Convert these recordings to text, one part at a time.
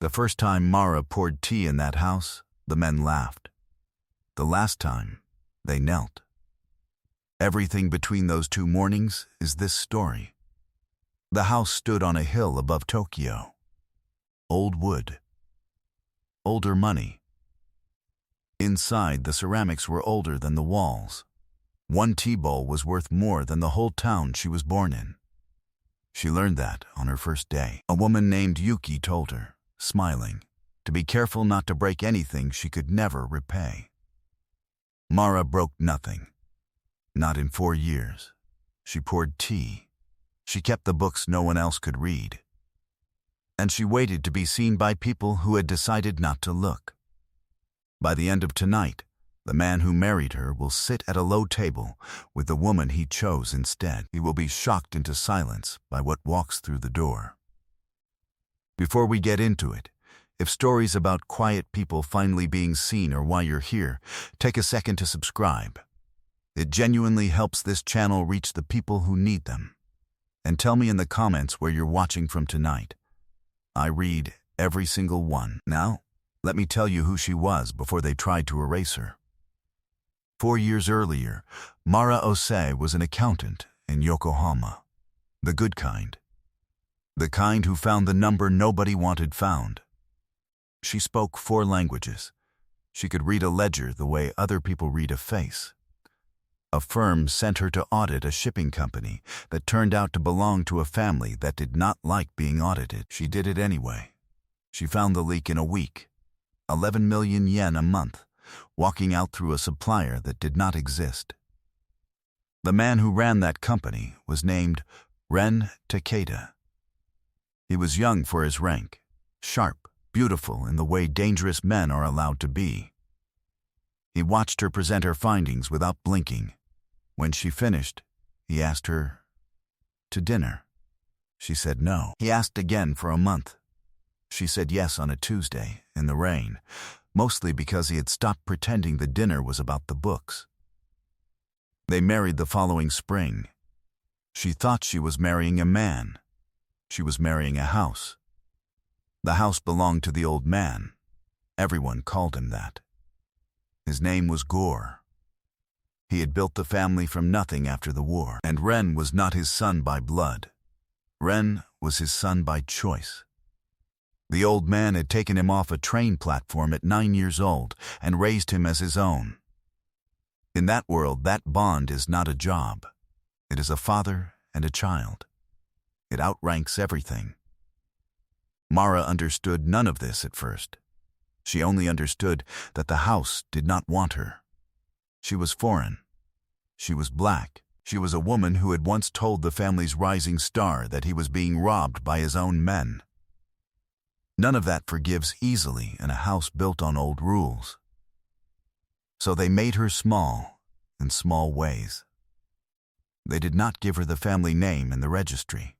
The first time Mara poured tea in that house, the men laughed. The last time, they knelt. Everything between those 2 mornings is this story. The house stood on a hill above Tokyo. Old wood. Older money. Inside, the ceramics were older than the walls. 1 tea bowl was worth more than the whole town she was born in. She learned that on her first day. A woman named Yuki told her, smiling, to be careful not to break anything she could never repay. Mara broke nothing. Not in 4 years. She poured tea. She kept the books no one else could read. And she waited to be seen by people who had decided not to look. By the end of tonight, the man who married her will sit at a low table with the woman he chose instead. He will be shocked into silence by what walks through the door. Before we get into it, if stories about quiet people finally being seen are why you're here, take a second to subscribe. It genuinely helps this channel reach the people who need them. And tell me in the comments where you're watching from tonight. I read every single one. Now, let me tell you who she was before they tried to erase her. 4 years earlier, Mara Osei was an accountant in Yokohama. The good kind. The kind who found the number nobody wanted found. She spoke 4 languages. She could read a ledger the way other people read a face. A firm sent her to audit a shipping company that turned out to belong to a family that did not like being audited. She did it anyway. She found the leak in a week. 11 million yen a month, walking out through a supplier that did not exist. The man who ran that company was named Ren Takeda. He was young for his rank, sharp, beautiful in the way dangerous men are allowed to be. He watched her present her findings without blinking. When she finished, he asked her to dinner. She said no. He asked again for a month. She said yes on a Tuesday, in the rain, mostly because he had stopped pretending the dinner was about the books. They married the following spring. She thought she was marrying a man. She was marrying a house. The house belonged to the old man. Everyone called him that. His name was Gore. He had built the family from nothing after the war, and Ren was not his son by blood. Ren was his son by choice. The old man had taken him off a train platform at 9 years old and raised him as his own. In that world, that bond is not a job. It is a father and a child. It outranks everything. Mara understood none of this at first. She only understood that the house did not want her. She was foreign. She was black. She was a woman who had once told the family's rising star that he was being robbed by his own men. None of that forgives easily in a house built on old rules. So they made her small in small ways. They did not give her the family name in the registry.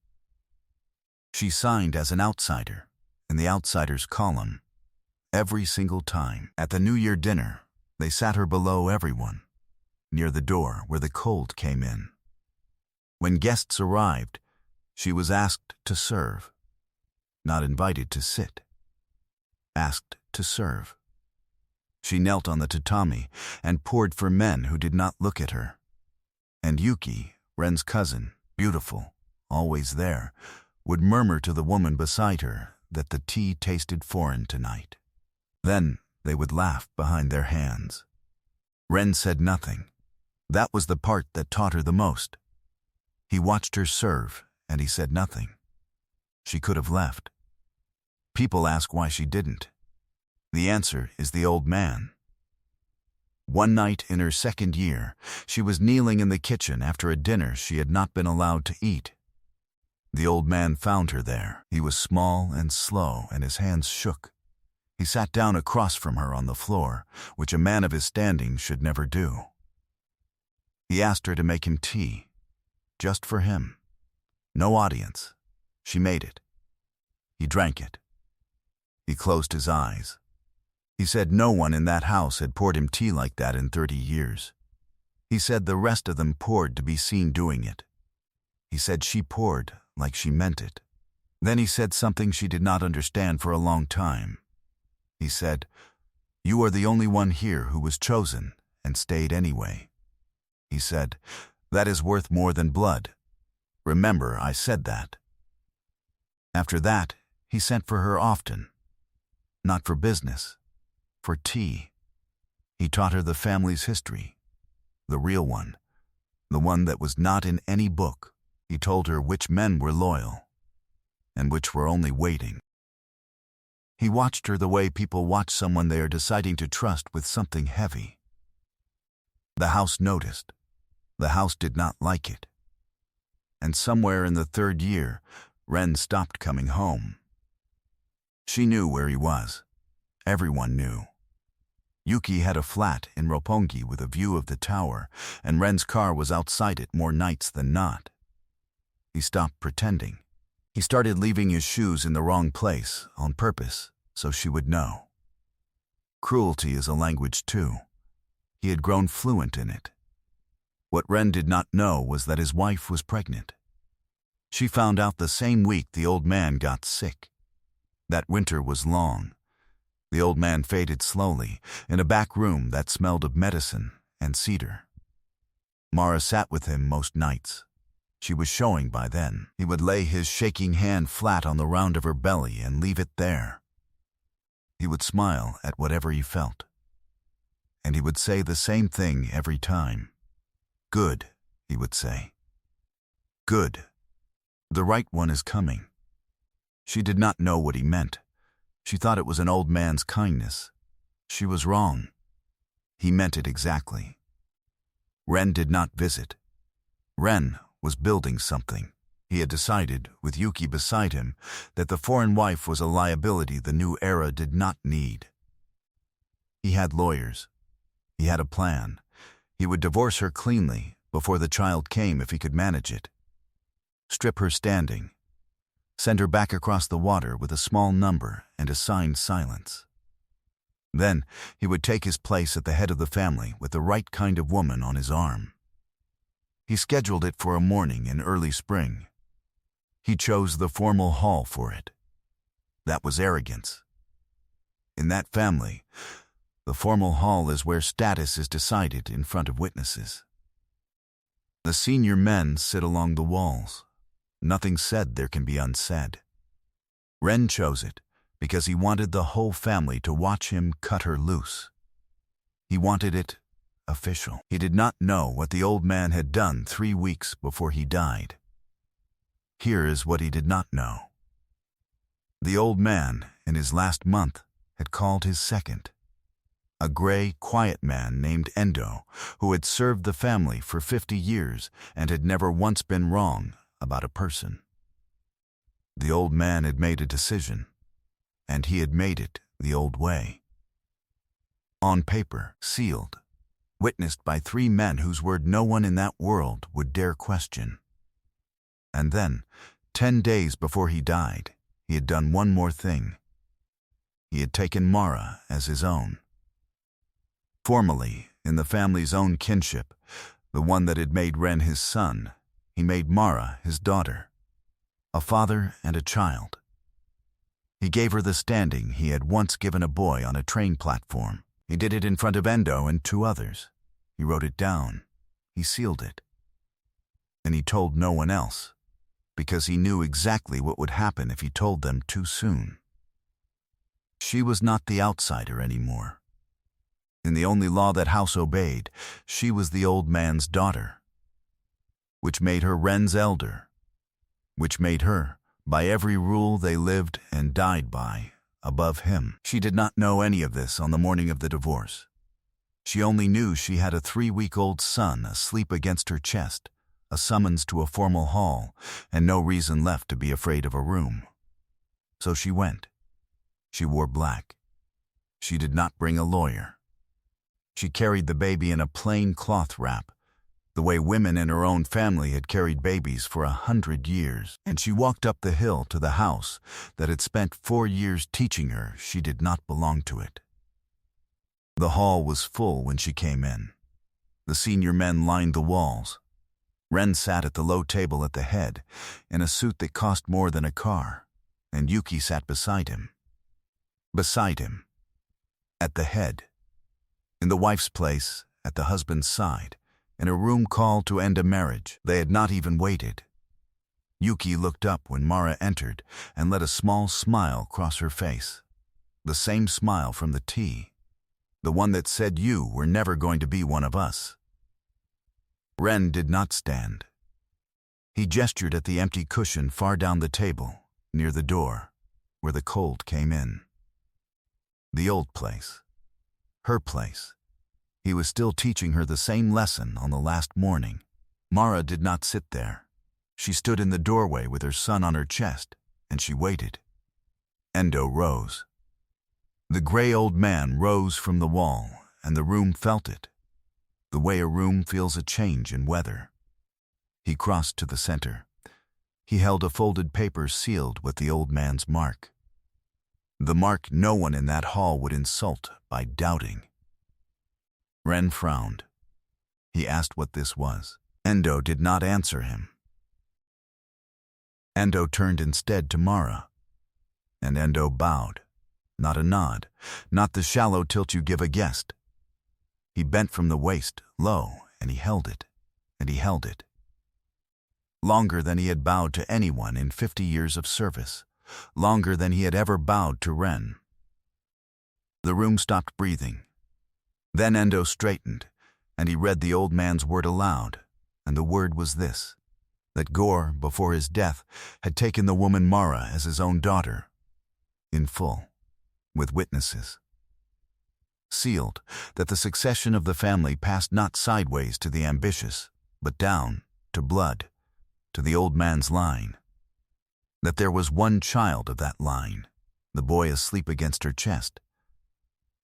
She signed as an outsider in the outsider's column. Every single time. At the New Year dinner, they sat her below everyone, near the door where the cold came in. When guests arrived, she was asked to serve. Not invited to sit. Asked to serve. She knelt on the tatami and poured for men who did not look at her. And Yuki, Ren's cousin, beautiful, always there, would murmur to the woman beside her that the tea tasted foreign tonight. Then they would laugh behind their hands. Ren said nothing. That was the part that taught her the most. He watched her serve, and he said nothing. She could have left. People ask why she didn't. The answer is the old man. One night in her 2nd year, she was kneeling in the kitchen after a dinner she had not been allowed to eat. The old man found her there. He was small and slow, and his hands shook. He sat down across from her on the floor, which a man of his standing should never do. He asked her to make him tea, just for him. No audience. She made it. He drank it. He closed his eyes. He said no one in that house had poured him tea like that in 30 years. He said the rest of them poured to be seen doing it. He said she poured like she meant it. Then he said something she did not understand for a long time. He said, "You are the only one here who was chosen and stayed anyway." He said, "That is worth more than blood. Remember, I said that." After that, he sent for her often. Not for business, for tea. He taught her the family's history, the real one, the one that was not in any book. He told her which men were loyal and which were only waiting. He watched her the way people watch someone they are deciding to trust with something heavy. The house noticed. The house did not like it. And somewhere in the 3rd year, Ren stopped coming home. She knew where he was. Everyone knew. Yuki had a flat in Roppongi with a view of the tower, and Ren's car was outside it more nights than not. He stopped pretending. He started leaving his shoes in the wrong place on purpose so she would know. Cruelty is a language too. He had grown fluent in it. What Ren did not know was that his wife was pregnant. She found out the same week the old man got sick. That winter was long. The old man faded slowly in a back room that smelled of medicine and cedar. Mara sat with him most nights. She was showing by then. He would lay his shaking hand flat on the round of her belly and leave it there. He would smile at whatever he felt. And he would say the same thing every time. "Good," he would say. "Good. The right one is coming." She did not know what he meant. She thought it was an old man's kindness. She was wrong. He meant it exactly. Ren did not visit. Ren was building something. He had decided, with Yuki beside him, that the foreign wife was a liability the new era did not need. He had lawyers. He had a plan. He would divorce her cleanly before the child came if he could manage it. Strip her standing. Send her back across the water with a small number and a signed silence. Then he would take his place at the head of the family with the right kind of woman on his arm. He scheduled it for a morning in early spring. He chose the formal hall for it. That was arrogance. In that family, the formal hall is where status is decided in front of witnesses. The senior men sit along the walls. Nothing said there can be unsaid. Ren chose it because he wanted the whole family to watch him cut her loose. He wanted it official. He did not know what the old man had done 3 weeks before he died. Here is what he did not know. The old man, in his last month, had called his second. A gray, quiet man named Endo, who had served the family for 50 years and had never once been wrong about a person. The old man had made a decision, and he had made it the old way. On paper, sealed, witnessed by 3 men whose word no one in that world would dare question. And then, 10 days before he died, he had done one more thing. He had taken Mara as his own. Formally, in the family's own kinship, the one that had made Ren his son, he made Mara his daughter, a father and a child. He gave her the standing he had once given a boy on a train platform. He did it in front of Endo and 2 others. He wrote it down. He sealed it. And he told no one else, because he knew exactly what would happen if he told them too soon. She was not the outsider anymore. In the only law that house obeyed, she was the old man's daughter, which made her Ren's elder, which made her, by every rule they lived and died by, above him. She did not know any of this on the morning of the divorce. She only knew she had a 3-week-old son asleep against her chest, a summons to a formal hall, and no reason left to be afraid of a room. So she went. She wore black. She did not bring a lawyer. She carried the baby in a plain cloth wrap, the way women in her own family had carried babies for 100 years, and she walked up the hill to the house that had spent 4 years teaching her she did not belong to it. The hall was full when she came in. The senior men lined the walls. Ren sat at the low table at the head, in a suit that cost more than a car. and Yuki sat beside him. Beside him. At the head. In the wife's place, at the husband's side, in a room called to end a marriage. They had not even waited. Yuki looked up when Mara entered and let a small smile cross her face. The same smile from the tea. The one that said you were never going to be one of us. Ren did not stand. He gestured at the empty cushion far down the table, near the door, where the cold came in. The old place. Her place. He was still teaching her the same lesson on the last morning. Mara did not sit there. She stood in the doorway with her son on her chest, and she waited. Endo rose. The gray old man rose from the wall, and the room felt it, the way a room feels a change in weather. He crossed to the center. He held a folded paper sealed with the old man's mark. The mark no one in that hall would insult by doubting. Ren frowned. He asked what this was. Endo did not answer him. Endo turned instead to Mara, and Endo bowed. Not a nod, not the shallow tilt you give a guest. He bent from the waist, low, and he held it, and he held it. Longer than he had bowed to anyone in 50 years of service, longer than he had ever bowed to Ren. The room stopped breathing. Then Endo straightened, and he read the old man's word aloud, and the word was this, that Gore, before his death, had taken the woman Mara as his own daughter, in full, with witnesses. Sealed, that the succession of the family passed not sideways to the ambitious, but down, to blood, to the old man's line. That there was one child of that line, the boy asleep against her chest,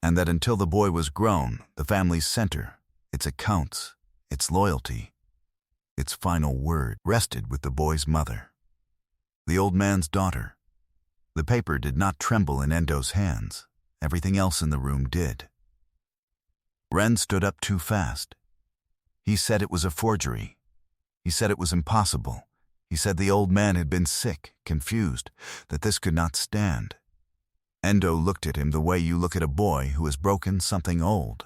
and that until the boy was grown, the family's center, its accounts, its loyalty, its final word, rested with the boy's mother, the old man's daughter. The paper did not tremble in Endo's hands. Everything else in the room did. Ren stood up too fast. He said it was a forgery. He said it was impossible. He said the old man had been sick, confused, that this could not stand. Endo looked at him the way you look at a boy who has broken something old.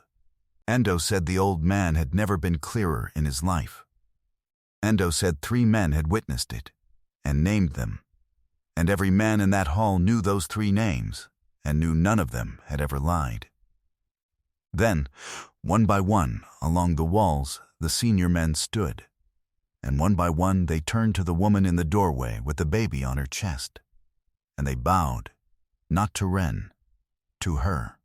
Endo said the old man had never been clearer in his life. Endo said 3 men had witnessed it, and named them. And every man in that hall knew those 3 names, and knew none of them had ever lied. Then, one by one, along the walls, the senior men stood, and one by one they turned to the woman in the doorway with the baby on her chest, and they bowed, not to Ren, to her.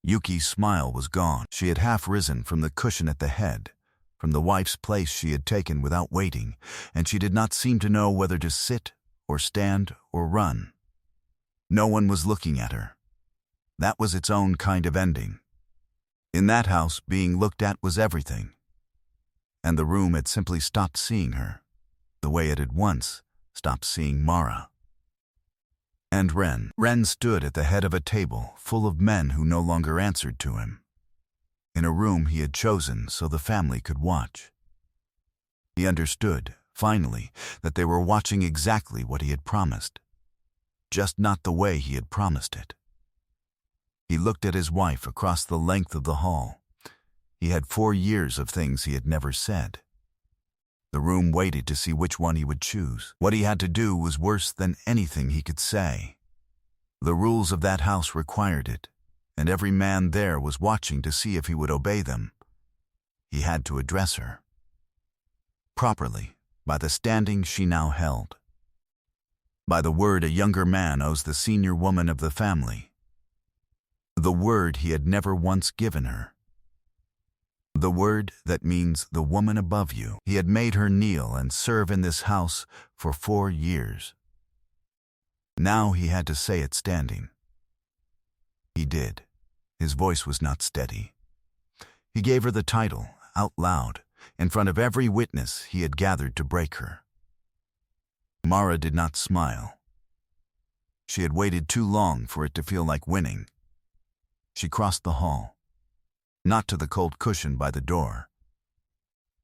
Yuki's smile was gone. She had half risen from the cushion at the head, from the wife's place she had taken without waiting, and she did not seem to know whether to sit or stand or run. No one was looking at her. That was its own kind of ending. In that house, being looked at was everything. And the room had simply stopped seeing her, the way it had once stopped seeing Mara. And Ren stood at the head of a table full of men who no longer answered to him, in a room he had chosen so the family could watch. He understood, finally, that they were watching exactly what he had promised, just not the way he had promised it. He looked at his wife across the length of the hall. He had 4 years of things he had never said. The room waited to see which one he would choose. What he had to do was worse than anything he could say. The rules of that house required it, and every man there was watching to see if he would obey them. He had to address her properly, by the standing she now held, by the word a younger man owes the senior woman of the family, the word he had never once given her, the word that means the woman above you. He had made her kneel and serve in this house for 4 years. Now he had to say it standing. He did. His voice was not steady. He gave her the title, out loud, in front of every witness he had gathered to break her. Mara did not smile. She had waited too long for it to feel like winning. She crossed the hall, not to the cold cushion by the door.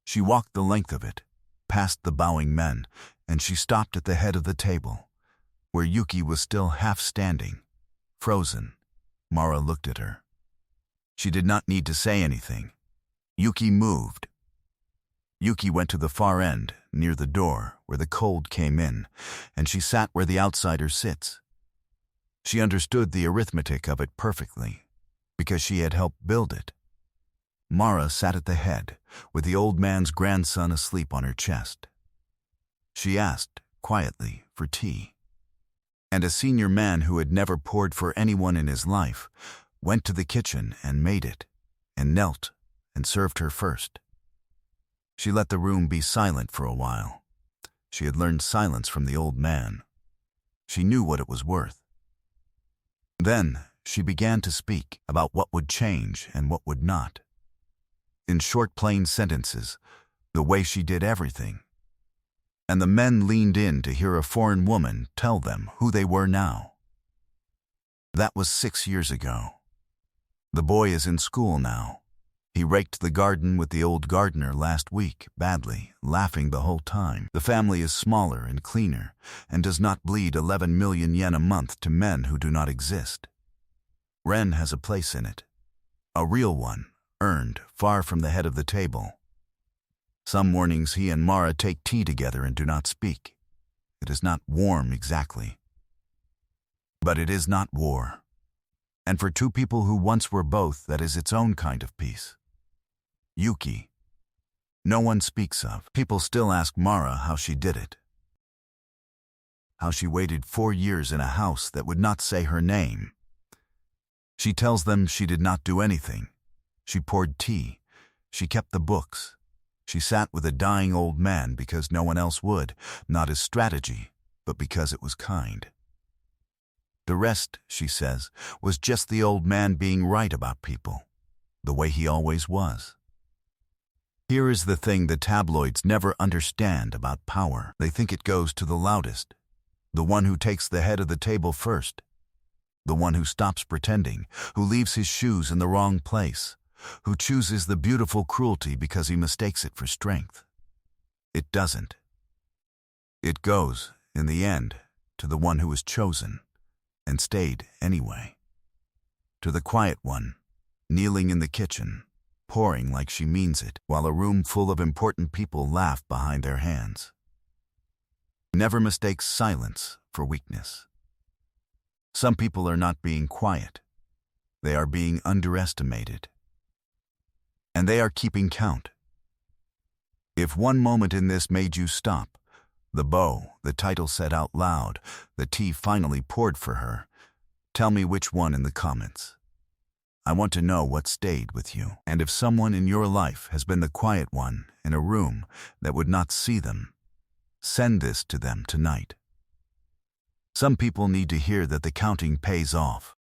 She walked the length of it, past the bowing men, and she stopped at the head of the table, Where Yuki was still half standing, frozen, Mara looked at her. She did not need to say anything. Yuki moved. Yuki went to the far end, near the door, where the cold came in, and she sat where the outsider sits. She understood the arithmetic of it perfectly, because she had helped build it. Mara sat at the head, with the old man's grandson asleep on her chest. She asked, quietly, for tea. And a senior man who had never poured for anyone in his life went to the kitchen and made it, and knelt and served her first. She let the room be silent for a while. She had learned silence from the old man. She knew what it was worth. Then she began to speak about what would change and what would not. In short, plain sentences, the way she did everything. And the men leaned in to hear a foreign woman tell them who they were now. That was 6 years ago. The boy is in school now. He raked the garden with the old gardener last week, badly, laughing the whole time. The family is smaller and cleaner, and does not bleed 11 million yen a month to men who do not exist. Ren has a place in it. A real one, earned, far from the head of the table. Some mornings he and Mara take tea together and do not speak. It is not warm exactly. But it is not war. And for two people who once were both, that is its own kind of peace. Yuki. No one speaks of. People still ask Mara how she did it. How she waited 4 years in a house that would not say her name. She tells them she did not do anything. She poured tea. She kept the books. She sat with a dying old man because no one else would, not as strategy, but because it was kind. The rest, she says, was just the old man being right about people, the way he always was. Here is the thing the tabloids never understand about power. They think it goes to the loudest, the one who takes the head of the table first, the one who stops pretending, who leaves his shoes in the wrong place, who chooses the beautiful cruelty because he mistakes it for strength. It doesn't. It goes, in the end, to the one who was chosen, and stayed anyway. To the quiet one, kneeling in the kitchen, pouring like she means it, while a room full of important people laugh behind their hands. Never mistakes silence for weakness. Some people are not being quiet. They are being underestimated. And they are keeping count. If one moment in this made you stop, the bow, the title said out loud, the tea finally poured for her, tell me which one in the comments. I want to know what stayed with you. And if someone in your life has been the quiet one in a room that would not see them, send this to them tonight. Some people need to hear that the counting pays off.